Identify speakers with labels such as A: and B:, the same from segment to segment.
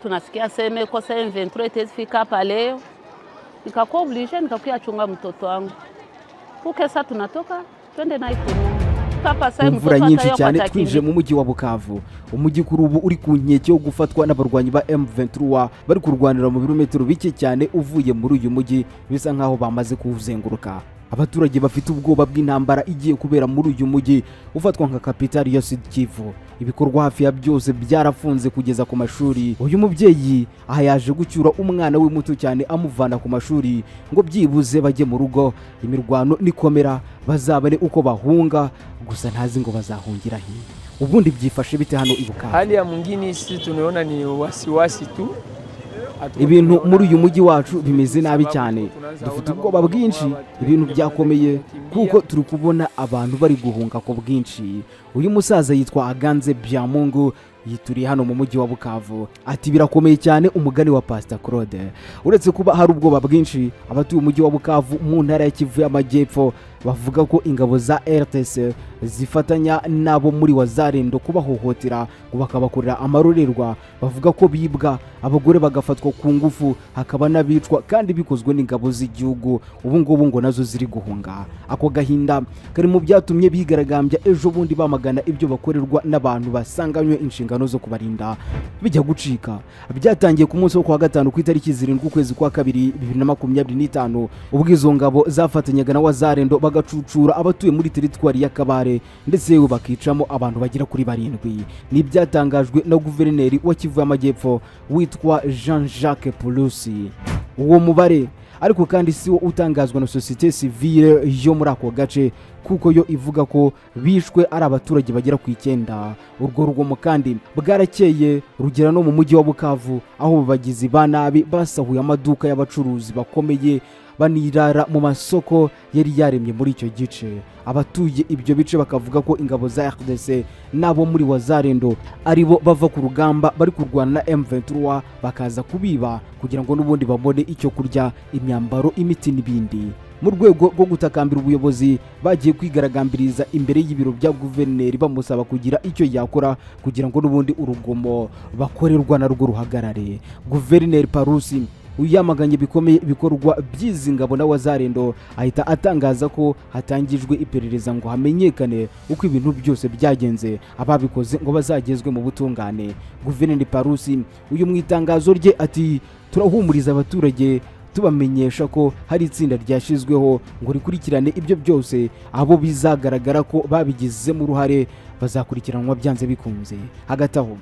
A: tunasikia sema kosa M23 itafika hapa leo, nikakuwa oblige nikakuya chunga mtoto wangu. Ukesa tunatoka twende naye
B: imvura nyinshi cyane twinjiye mu mujyi wa Bukavu. Umujyi kuri ubu uri ku nkeke yo gufatwa n'abarwanyi ba M23 bari kurwanira mu birometero bike cyane uvuye muri uyu mujyi, bisa nkaho bamaze kuwuzenguruka. Abaturage bafite ubwoba bw'intambara igiye kubera muri uyu mujyi ufatwa nka kapitali ya Sud Kivu. Ibikorwa hafi ya byose byarafunze kugeza ku mashuri. Uyu mubyeyi aha yaje gucyura umwana we muto cyane amuvana ku mashuri ngo byibuze bajye mu rugo. Imirwano nikomera bazabane uko bahunga, gusa ntazi ngo bazahungira he. Ubundi byifashe bite hano ibuka?
C: Hali ya mwingine sisi tunaona ni wasiwasi tu.
B: Ibintu muri uyu mujyi wacu bimeze nabi cyane, dufite ubwoba bwinshi, ibintu byakomeye kuko turi kubona abantu bari guhunga ko bwinshi. Uyu musaza yitwa Aganze Byamungu yituriye hano mu mujyi wa Bukavu, ati birakomeye cyane umugani wa Pastor Claude. Uretse kuba hari ubwoba bwinshi, abatuye umujyi wa Bukavu mu ntara ya Kivu y'Amajyepfo bavuga ko ingabo za RTC zifatanya nabo muri wazarendo kubahohotera ngo bakabakorera amarorerwa. Bavuga ko bibwa, abagore bagafatwa ku ngufu, hakaba nabicwa kandi bikozwe n'ingabo z'igihugu. Ubu ngubu ngo nazo ziri guhunga. Ako gahinda kari mu byatumye bigaragambya ejo bundi bamagana ibyo bakorerwa n'abantu basanganywe inshingano zo kubarinda bijya gucika. Byatangiye ku munsi wo kwa gatanu ku itariki 7 ukwezi kwa 2 2025 ubwo izo ngabo zafatanyaga na wazarendo bagacucura abatuye muri teritwari ya Kabare ndetse bakicamo abantu bagira kuri 7. Ni byatangajwe na guverineri wa Kivu y'Amajyepfo witwa Jean-Jacques Pulusi. Uwo mubare ariko kandi si wo utangazwa na societe civile yo muri ako gace, kuko yo ivuga ko bishwe ari abaturage bagera ku 9. Urwo rugomo kandi bwarakeye rugera no mu mujyi wa Bukavu, aho bagizi ba nabi basahuye amaduka y'abacuruzi bakomeye banirara mu masoko yari yaremye muri icyo gice. Abatuye ibyo bice bakavuga ko ingabo za RDC nabo muri wazarendo aribo bava ku rugamba bari kurwana na M23 bakaza kubiba kugira ngo n'ubundi babone icyo kurya, imyambaro, imiti n'ibindi. Mu rwego rwo gutakambira ubuyobozi bagiye kwigaragambiriza imbere y'ibiro bya guverineri bamusaba kugira icyo yakora kugira ngo n'ubundi urugomo bakorerwa na rwo ruhagarare. Guverineri Parusi uyamaganye bikomeye ibikorwa by'izi ngabo na wazarendo, ahita atangaza ko hatangijwe iperereza ngo hamenyekane uko ibintu byose byagenze, ababikoze ngo bazagezwe mu butungane. Guverineri Parusi uyu mu itangazo rye ati turahumuriza abaturage tubamenyesha ko hari itsinda ryashizweho ngo rikurikirane ibyo byose, abo bizagaragara ko babigizemo uruhare bazakurikiranwa byanze bikunze. Hagati aho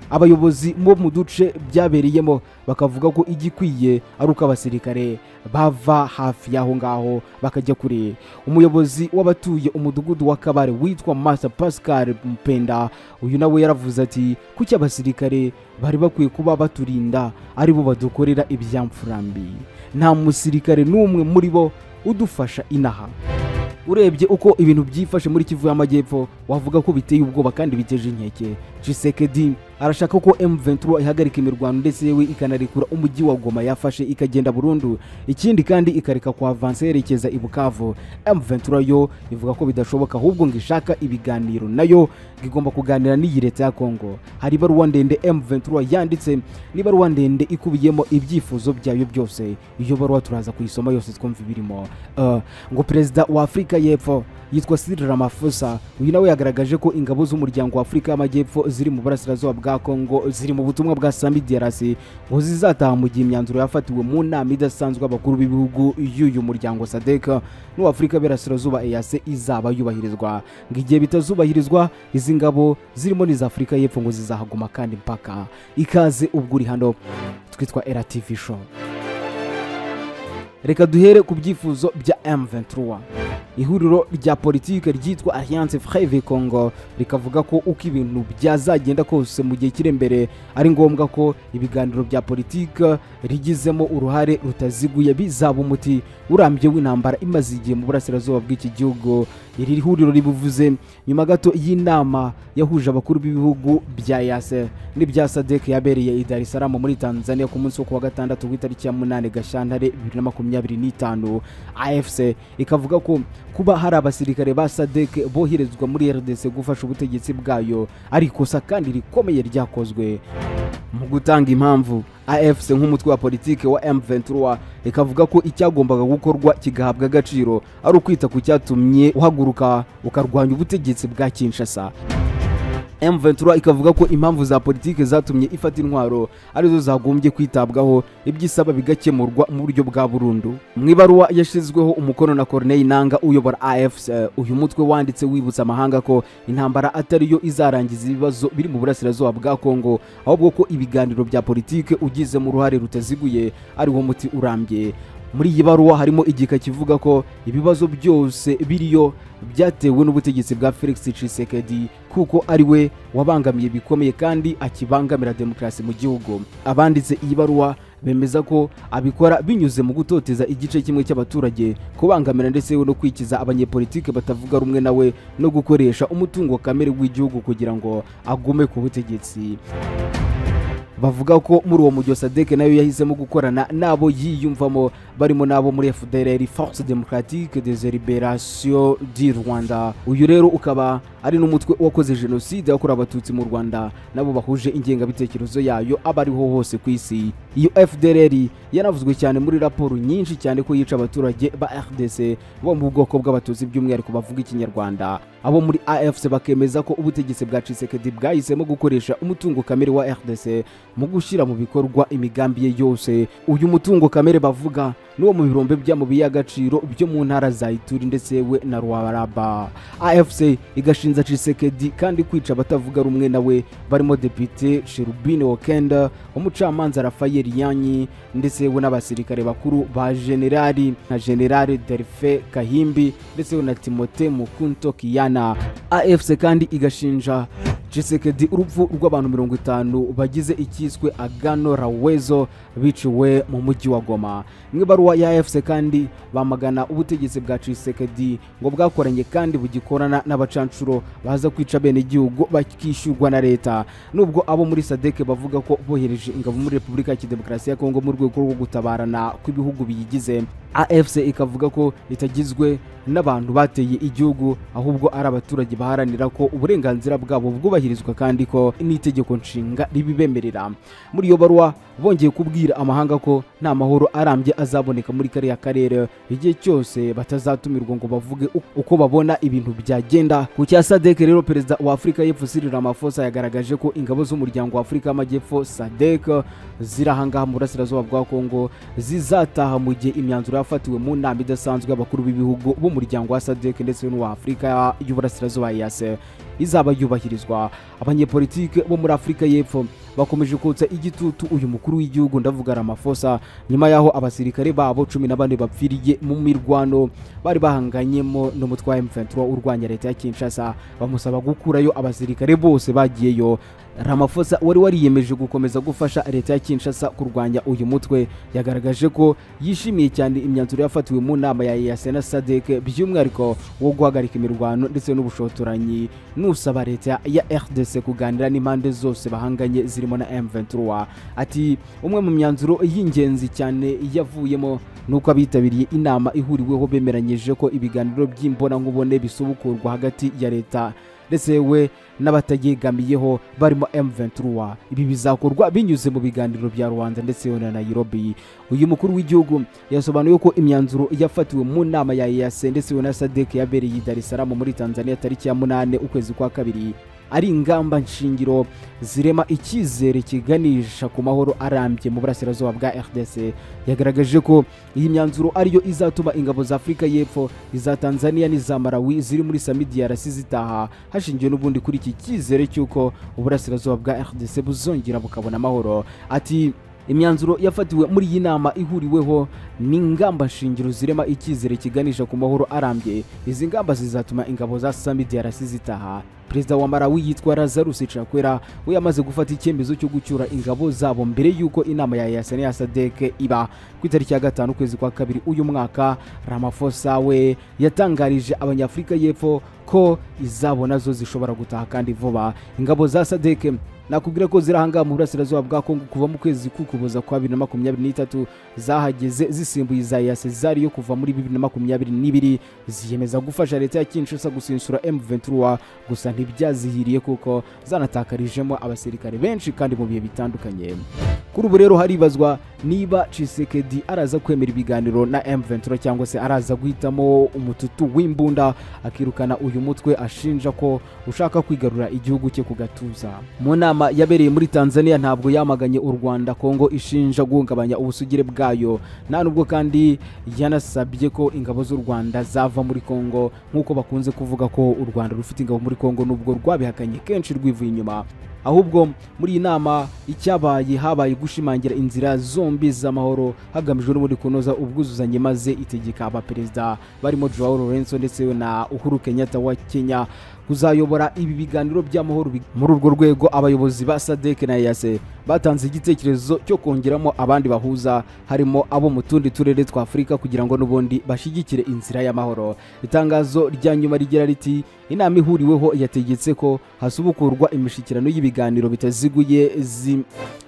B: abayobozi bo mu duce byabereyemo bakavuga ko igikwiye ari uko abasirikare bava hafi yaho ngaho bakajya kure. Umuyobozi w'abatuye umudugudu wa Kabare witwa Master Pascal Mpenda uyu nawe yaravuze ati kuki abasirikare bari bakwiye kuba baturinda ari bo badukorera ibyamfurambi, nta musirikare n'umwe muri bo udufasha inaha. Urebye uko ibintu byifashe muri Kivu y'Amajyepfo wavuga ko biteye ubwoba kandi biteje inkeke. Kisekedi arashaka ko M23 ihagarika imirwano ndetse yewe ikanarikura umujyi wa Goma yafashe ikagenda burundu, ikindi kandi ikareka kwa avance yerekeza ibukavu. M23 yo ivuga ko bidashoboka, ahubwo ngishaka ibiganiro, nayo igomba kuganira n'iyi leta ya Kongo. Hari baruwa ndende M23 yanditse, ni baruwa ndende ikubiyemo ibyifuzo byayo byose. Iyo baruwa turaza kuyisoma yose twumva ibirimo. Ngo Perezida wa Afrika y'Epfo yitwa Cyril Ramaphosa uyu nawe yagaragaje ko ingabo z'umuryango wa Afrika y'Amajyepfo ziri mu burasirazuba bwa Kongo ziri mu butumwa bwa Sami DRC ngo zizataha mu gihe imyanzuro yafatiwe mu nama idasanzwe abakuru b'ibihugu y'uyu muryango SADC n'u Afrika y'Iburasirazuba EAC izaba yubahirizwa. Ngo igihe bitazubahirizwa izi ngabo zirimo n'iza Afrika y'Epfo ngo zizahaguma kandi mpaka. Ikaze ubwo uri hano twitwa RTV Show. Reka duhere ku byifuzo bya M23. Ihuriro rya politike ryitwa Alliance Freve Congo rikavuga ko uko ibintu byazagenda kose mu gihe kire mbere ari ngombwa ko ibiganiro bya politike rigizemo uruhare rutaziguye bizaba umuti urambye w'intambara imaze igihe mu burasirazuba bw'iki gihugu iri huriro ribuvuze nyuma gato y'inama yahuje abakuru b'ibihugu bya Yase n'ibya SADC yabereye i Dar es Salaam muri Tanzania ku munsi wo kuwa gatandatu w'itariki ya 8 Gashyantare 2025. AFC ikavuga ko kuba hari abasirikare ba SADC boherezwa muri RDC gufasha ubutegetsi bwayo ari ikosa kandi rikomeye ryakozwe. Mu gutanga impamvu, AFC nk'umutwe wa politike wa M23 ikavuga ko icyagombaga gukorwa kigahabwa agaciro ari ukwita ku cyatumye uhaguruka ukarwanya ubutegetsi bwa Kinshasa. M23 ikavuga ko impamvu za politike zatumye ifata intwaro arizo zagombye kwitabwaho, ibyisaba bigakemurwa mu buryo bwa burundu. Mu ibaruwa yashizweho umukono na Corneille Nanga uyobora AFC, uyu mutwe wanditse wibutsa amahanga ko intambara atariyo izarangiza ibibazo biri mu burasirazuba bwa Kongo, ahubwo ko ibiganiro bya politike ugize mu ruhare rutaziguye ari wo muti urambye. Muri iyi baruwa harimo igika kivuga ko ibibazo byose biriyo byatewe n'ubutegetsi bwa Felix Kisekedi kuko ari we wabangamiye bikomeye kandi akibangamira demokrasi mu gihugu. Abanditse iyi baruwa bemeza ko abikora binyuze mu gutoteza igice kimwe cy'abaturage, kubangamira ndetse no kwikiza abanyepolitike batavuga rumwe nawe no gukoresha umutungo kamere w'igihugu kugira ngo agume ku butegetsi. Bavuga ko muri uwo mujyi SADC nayo yahisemo gukorana nabo yiyumvamo barimo nabo muri FDLR, Force Démocratique des Libérations du Rwanda. Uyu rero ukaba ari n'umutwe wakoze genocide yakorewe abatutsi mu Rwanda, nabo bahuje ingengabitekerezo yayo abariho hose ku isi. Iyo FDLR yanavuzwe cyane muri raporo nyinshi cyane ko yica abaturage ba RDC bo mu bwoko bw'abatutsi by'umwihariko bavuga ikinyarwanda. Abo muri AFC bakemeza ko ubutegetsi bwa Kisekedi bwahisemo gukoresha umutungo kamere wa RDC mu gushyira mu bikorwa imigambi ye yose. Uyu mutungo kamere bavuga n'uwo mu birombe by'amabuye y'agaciro byo mu ntara za Ituri ndetse we na Rwaraba. AFC igashinza Kisekedi kandi kwica abatavuga rumwe nawe barimo Depite Cherubine Okenda, umucamanza Raphael Yanyi ndetse we n'abasirikare bakuru ba Generali na General Delphin Kahimbi ndetse we na Timothée Mukunto Kiyana. AFC kandi igashinja Kisekedi urupfu rw'abantu 50 bagize ikiswe Agano Rawezo biciwe mu mujyi wa Goma. Mwe baruwa ya AFC kandi bamagana ubutegetsi bwa Kisekedi ngo bwakoranye kandi bugikorana n'abacancuro baza kwica bene igihugu bakishyurwa na leta. Nubwo abo muri SADC bavuga ko bohereje ingabo muri Repubulika ya Demokarasi ya Kongo mu rwego rwo gutabarana kw'ibihugu biyigize, AFC ikavuga ko itagizwe n'abantu bateye igihugu ahubwo ari abaturage baharanira ko uburenganzira bwabo bwubahirizwa kandi ko n'itegeko nshinga ribibemerera. Muri iyo baruwa bongeye kubwira amahanga ko nta mahoro arambye azaboneka muri kariya karere igihe cyose batazatumirwa ngo bavuge uko babona ibintu byagenda. Ku cya SADC rero perezida wa Afrika y'Epfo Cyril Ramaphosa yagaragaje ko ingabo z'umuryango wa Afrika y'Amajyepfo SADC zirahangaha mu burasirazuba bwa Kongo zizataha mu gihe imyanzuro yafatiwe mu nama idasanzwe y'abakuru b'ibihugu b'umuryango wa SADC ndetse n'uwa Afrika y'Uburasirazuba Yase izaba yubahirizwa. Abanyepolitike bo muri Afrika y'Epfo bakomeje kotsa igitutu uyu mukuru w'igihugu ndavuga Ramaphosa nyuma yaho abasirikare babo 14 bapfiriye mu mirwano bari bahanganyemo n'umutwe wa M23 urwanya leta ya Kinshasa, bamusaba gukurayo abasirikare bose bagiyeyo. Ramaphosa wari wariyemeje gukomeza gufasha leta ya Kinshasa kurwanya uyu mutwe yagaragaje ko yishimiye cyane imyanzuro yafatiwe mu nama ya Yase na SADC by'umwihariko wo guhagarika imirwano ndetse n'ubushotoranyi, nusaba leta ya RDC kuganira n'impande zose bahanganye zirimo na M23. Ati umwe mu myanzuro y'ingenzi cyane yavuyemo nuko abitabiriye inama ihuriweho bemeranyije ko ibiganiro by'imbona nkubone bisubukurwa hagati ya leta ndetse we n'abatagegamiyeho barimo M23. Ibi bizakorwa binyuze mu biganiro bya Rwanda ndetse na Nairobi. Uyu mukuru w'igihugu yasobanuye ko imyanzuro yafatiwe mu nama ya Yase ndetse na SADC yabereye i Dar es Salaam muri Tanzania tariki ya 8 ukwezi kwa kabiri ari ingamba nshingiro zirema icyizere kiganisha ku mahoro arambye mu burasirazuba bwa RDC. Yagaragaje ko iyi myanzuro ariyo izatuma ingabo za Afrika y'Epfo, iza Tanzania n'iza Malawi ziri muri Samidi zitaha hashingiwe n'ubundi kuri iki cyizere cy'uko uburasirazuba bwa RDC buzongera bukabona amahoro. Ati imyanzuro yafatiwe muri iyi nama ihuriweho n'ingamba nshingiro zirema icyizere kiganisha ku mahoro arambye. Izi ngamba zizatuma ingabo za Samidi zitaha perezida wa Malawi yitwa Lazarus Chakwera we yamaze gufata icyemezo cyo gucyura ingabo zabo mbere yuko inama ya Yahisemo ya SADC iba ku itariki ya 5 kwezi kwa kabiri uyu mwaka. Ramaphosa we yatangarije abanyafrika y'Epfo ko izabo nazo zishobora gutaha kandi vuba. Ingabo za SADC nakubwira ko zirahanga mu burasirazuba bwa Kongo kuva mu kwezi k'Ukuboza kwa 2023 zahageze zisimbuye za Yasezari yo kuva muri 2022 ziyemeza gufasha leta ya Kinshasa gusinsura M23 gusa ntibyazihiriye kuko zanatakarijemo abasirikare benshi kandi mu bihe bitandukanye. Kuri ubu rero haribazwa niba Kisekedi araza kwemera ibiganiro na M23 cyangwa se araza guhitamo umututu w'imbunda akirukana uyu mutwe ashinja ko ushaka kwigarura igihugu cye ku gatuza. Mu nama yabereye muri Tanzania ntabwo yamaganye u Rwanda Kongo ishinja guhungabanya ubusugire bwayo, nta nubwo kandi yanasabye ko ingabo z'u Rwanda zava muri Kongo nk'uko bakunze kuvuga ko u Rwanda rufite ingabo muri Kongo, nubwo rwabihakanye kenshi rwivuye inyuma. Ahubwo muri iyi nama icyabaye habaye gushimangira inzira zombi z'amahoro hagamijwe n'ubundi kunoza ubwuzuzanye, maze itegeka abaperezida barimo Joao Lorenzo ndetse na Uhuru Kenyatta wa Kenya kuzayobora ibi biganiro by'amahoro. Muri urwo rwego abayobozi ba SADC na EAC batanze igitekerezo cyo kongeramo abandi bahuza harimo abo mu tundi turere twa Afurika kugira ngo n'ubundi bashyigikire inzira y'amahoro. Itangazo rya nyuma rigira riti inama ihuriweho yategetse ko hasubukurwa imishikirano y'ibiganiro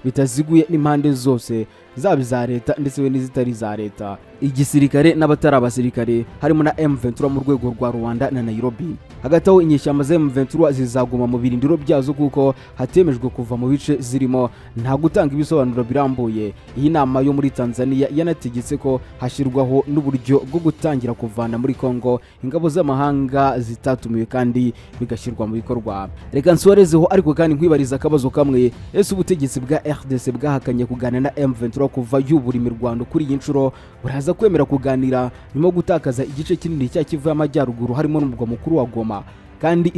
B: bitaziguye n'impande zose zaba za leta ndetse n'izitari za leta, igisirikare n'abatari abasirikare harimo na M23 mu rwego rwa Rwanda na Nairobi. Hagati aho inyeshyamba za M23 zizaguma mu birindiro byazo kuko hatemejwe kuva mu bice zirimo, nta gutanga ibisobanuro birambuye. Iyi nama yo muri Tanzania yanategetse ko hashyirwaho n'uburyo bwo gutangira kuvana muri Kongo ingabo z'amahanga zitatumiwe kandi bigashyirwa mu bikorwa. Reka nsorezeho ariko kandi nkwibariza akabazo kamwe, ese ubutegetsi bwa RDC bwahakanye kuganira na M23 kuva yubura imirwano kuri iyi nshuro buraza kwemera kuganira nyuma yo gutakaza igice kinini cya Kivu y'Amajyaruguru harimo n'umurwa mukuru wa Goma, kandi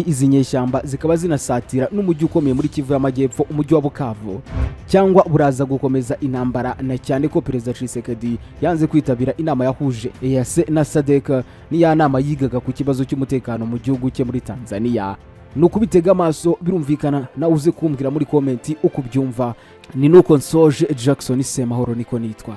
B: izi nyeshyamba zikaba zinasatira n'umujyi ukomeye muri Kivu y'Amajyepfo, umujyi wa Bukavu, cyangwa buraza gukomeza intambara, na cyane ko perezida Kisekedi yanze kwitabira inama yahuje EAC na SADC niya nama yigaga ku kibazo cy'umutekano mu gihugu cye muri Tanzania. Nukubitega amaso birumvikana na uze kumbwira muri komenti uko byumva. Ni nuko nsoje Jackson Semahoro niko nitwa.